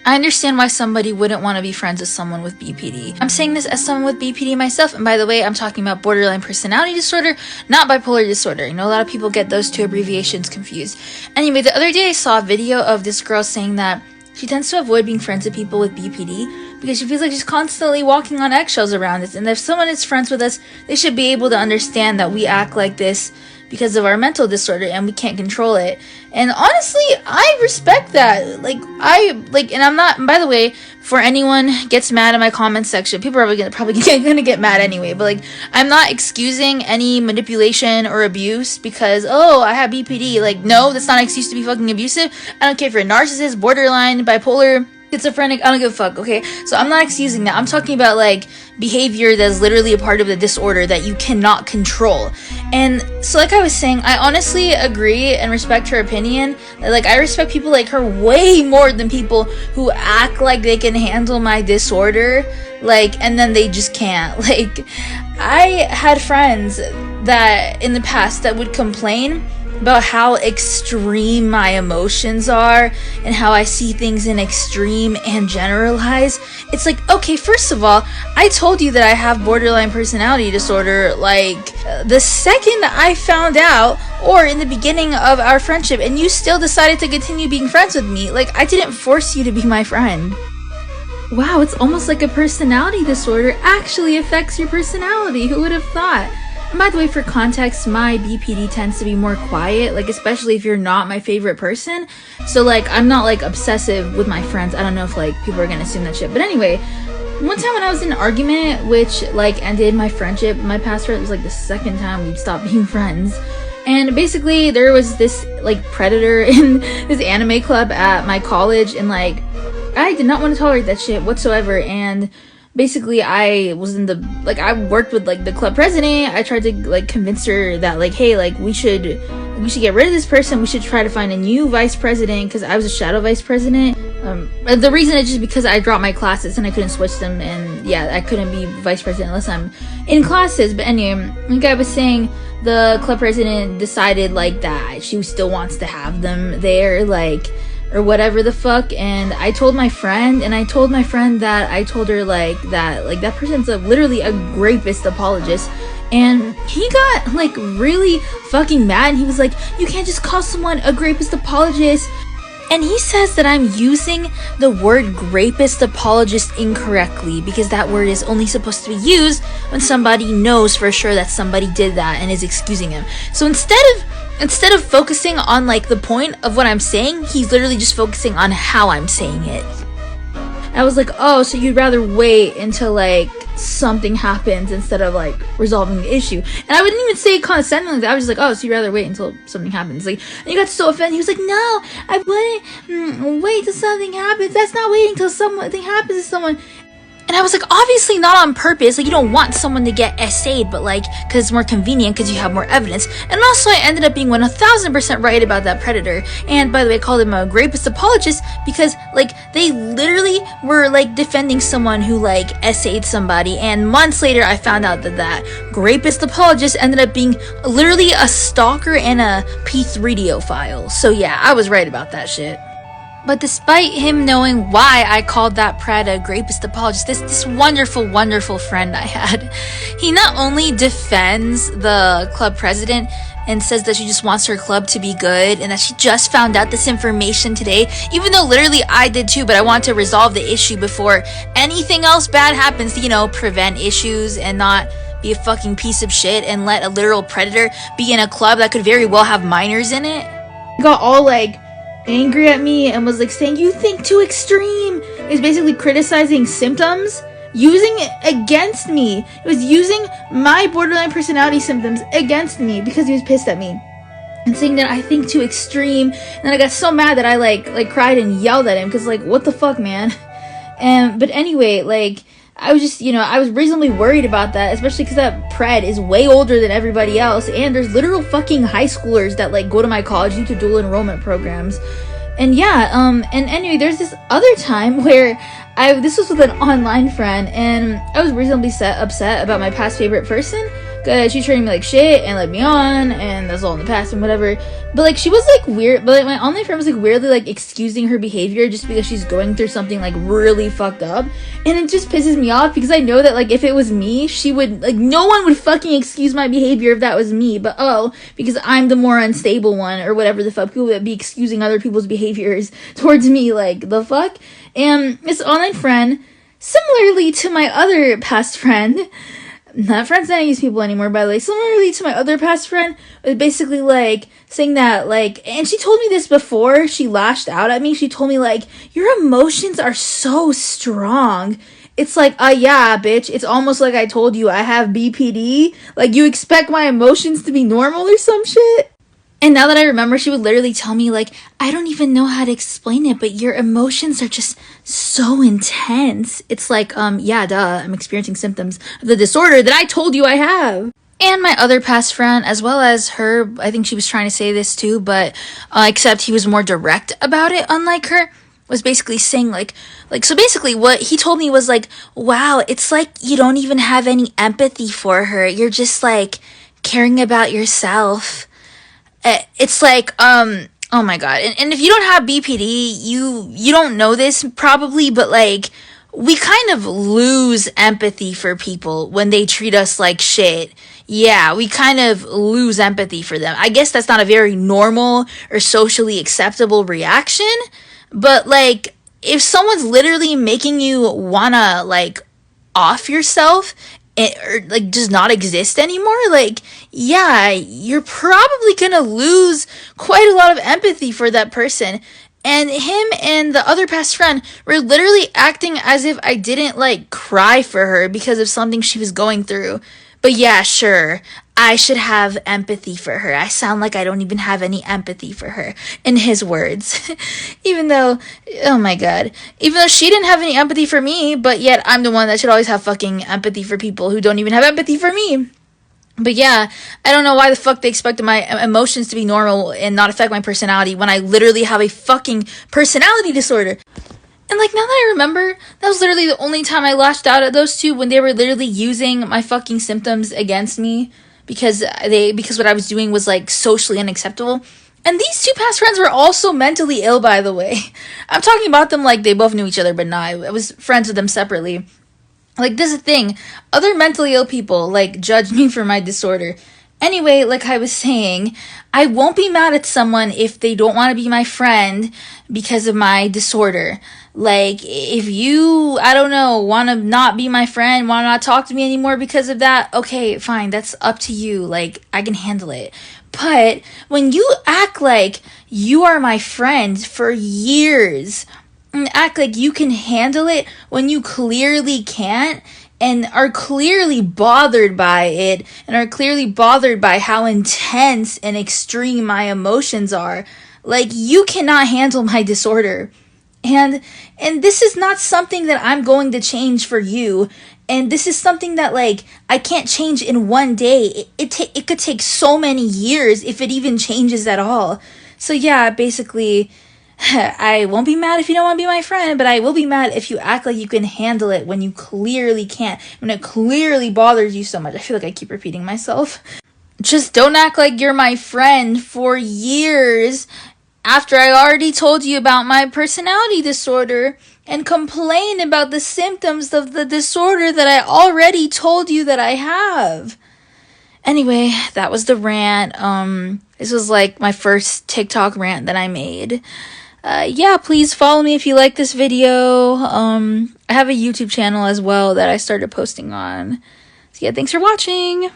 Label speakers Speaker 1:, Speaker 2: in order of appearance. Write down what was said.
Speaker 1: I understand why somebody wouldn't want to be friends with someone with BPD. I'm saying this as someone with BPD myself, and by the way, I'm talking about borderline personality disorder, not bipolar disorder. You know, a lot of people get those two abbreviations confused. Anyway, the other day I saw a video of this girl saying that she tends to avoid being friends with people with BPD because she feels like she's constantly walking on eggshells around us, and if someone is friends with us, they should be able to understand that we act like this because of our mental disorder and we can't control it. And honestly, I respect that. And I'm not, by the way, for anyone gets mad in my comment section, people are probably gonna get mad anyway, but like, I'm not excusing any manipulation or abuse because, oh, I have BPD. Like, no, that's not an excuse to be fucking abusive. I don't care if you're a narcissist, borderline, bipolar, schizophrenic, I don't give a fuck, okay? So I'm not excusing that. I'm talking about like behavior that's literally a part of the disorder that you cannot control. And so like I was saying, I honestly agree and respect her opinion. Like, I respect people like her way more than people who act like they can handle my disorder, like, and then they just can't. Like, I had friends that in the past that would complain about how extreme my emotions are and how I see things in extreme and generalize. It's like, okay, first of all, I told you that I have borderline personality disorder like the second I found out, or in the beginning of our friendship, and you still decided to continue being friends with me. Like, I didn't force you to be my friend. Wow, it's almost like a personality disorder actually affects your personality. Who would have thought? And by the way, for context, my BPD tends to be more quiet, like, especially if you're not my favorite person. So, like, I'm not, like, obsessive with my friends. I don't know if, like, people are gonna assume that shit. But anyway, one time when I was in an argument, which, like, ended my friendship, my past friend, it was, like, the second time we'd stopped being friends. And basically, there was this, like, predator in this anime club at my college, and, like, I did not want to tolerate that shit whatsoever, and basically, I was in the, like, I worked with, like, the club president. I tried to, like, convince her that, like, hey, like, we should get rid of this person. We should try to find a new vice president, because I was a shadow vice president. The reason is just because I dropped my classes and I couldn't switch them, and yeah, I couldn't be vice president unless I'm in classes. But anyway, like I was saying, the club president decided, like, that she still wants to have them there, like, or whatever the fuck. And I told my friend that I told her, like, that person's literally a rapist apologist. And he got, like, really fucking mad, and he was like, you can't just call someone a rapist apologist. And he says that I'm using the word rapist apologist incorrectly, because that word is only supposed to be used when somebody knows for sure that somebody did that and is excusing him. So instead of focusing on, like, the point of what I'm saying, he's literally just focusing on how I'm saying it. I was like, oh, so you'd rather wait until, like, something happens instead of, like, resolving the issue. And I wouldn't even say it condescendingly. I was just like, oh, so you'd rather wait until something happens. Like, and he got so offended. He was like, no, I wouldn't wait till something happens. That's not waiting till something happens to someone. And I was like, obviously not on purpose. Like, you don't want someone to get essayed, but, like, because it's more convenient because you have more evidence. And also, I ended up being 1000% right about that predator. And by the way, I called him a rapist apologist because, like, they literally were, like, defending someone who, like, essayed somebody. And months later, I found out that rapist apologist ended up being literally a stalker and a P3DO So yeah, I was right about that shit. But despite him knowing why I called that pred a rapist apologist, this wonderful, wonderful friend I had, he not only defends the club president and says that she just wants her club to be good and that she just found out this information today, even though literally I did too, but I want to resolve the issue before anything else bad happens to, you know, prevent issues and not be a fucking piece of shit and let a literal predator be in a club that could very well have minors in it. Got all, like, angry at me and was like saying, you think too extreme. It was basically criticizing symptoms, using it against me. It was using my borderline personality symptoms against me because he was pissed at me and saying that I think too extreme. And then I got so mad that I like cried and yelled at him because, like, what the fuck, man. But anyway, like, I was just, I was reasonably worried about that, especially because that pred is way older than everybody else, and there's literal fucking high schoolers that, like, go to my college due to dual enrollment programs. And yeah, and anyway, there's this other time where this was with an online friend, and I was reasonably upset about my past favorite person, cause she treated me like shit and led me on, and that's all in the past and whatever. But like, she was like weird, but like my online friend was like weirdly like excusing her behavior just because she's going through something like really fucked up, and it just pisses me off because I know that like if it was me, she would like, no one would fucking excuse my behavior if that was me, but because I'm the more unstable one or whatever the fuck, people would be excusing other people's behaviors towards me, like the fuck. And this online friend, similarly to my other past friend, not friends that I use people anymore, by the way, similarly to my other past friend, was basically like saying that like, and she told me this before she lashed out at me. She told me like, your emotions are so strong. It's like, yeah, bitch, it's almost like I told you I have BPD. Like, you expect my emotions to be normal or some shit? And now that I remember, she would literally tell me, like, I don't even know how to explain it, but your emotions are just so intense. It's like, yeah, duh, I'm experiencing symptoms of the disorder that I told you I have. And my other past friend, as well as her, I think she was trying to say this too, but except he was more direct about it, unlike her, was basically saying, like, so basically what he told me was, like, wow, it's like you don't even have any empathy for her. You're just, like, caring about yourself. It's like, oh my god, and if you don't have BPD, you don't know this probably, but like, we kind of lose empathy for people when they treat us like shit. Yeah, we kind of lose empathy for them. I guess that's not a very normal or socially acceptable reaction, but like, if someone's literally making you wanna like off yourself, or like does not exist anymore, like, yeah, you're probably gonna lose quite a lot of empathy for that person. And him and the other past friend were literally acting as if I didn't like cry for her because of something she was going through. But yeah, sure, I should have empathy for her. I sound like I don't even have any empathy for her, in his words. Even though, oh my god, even though she didn't have any empathy for me, but yet I'm the one that should always have fucking empathy for people who don't even have empathy for me. But yeah, I don't know why the fuck they expected my emotions to be normal and not affect my personality when I literally have a fucking personality disorder. And like, now that I remember, that was literally the only time I lashed out at those two, when they were literally using my fucking symptoms against me because what I was doing was like socially unacceptable. And these two past friends were also mentally ill, by the way. I'm talking about them like they both knew each other, but nah, I was friends with them separately. Like, this is the thing, other mentally ill people like judge me for my disorder. Anyway, like I was saying, I won't be mad at someone if they don't want to be my friend because of my disorder. Like, if you, I don't know, want to not be my friend, want to not talk to me anymore because of that, okay, fine, that's up to you. Like, I can handle it. But when you act like you are my friend for years, and act like you can handle it when you clearly can't, and are clearly bothered by it, and are clearly bothered by how intense and extreme my emotions are, like, you cannot handle my disorder. And this is not something that I'm going to change for you. And this is something that, like, I can't change in one day. It could take so many years if it even changes at all. So yeah, basically, I won't be mad if you don't want to be my friend, but I will be mad if you act like you can handle it when you clearly can't, when it clearly bothers you so much. I feel like I keep repeating myself. Just don't act like you're my friend for years after I already told you about my personality disorder, and complain about the symptoms of the disorder that I already told you that I have. Anyway, that was the rant. This was like my first TikTok rant that I made. Yeah, please follow me if you like this video. I have a YouTube channel as well that I started posting on. So yeah, thanks for watching.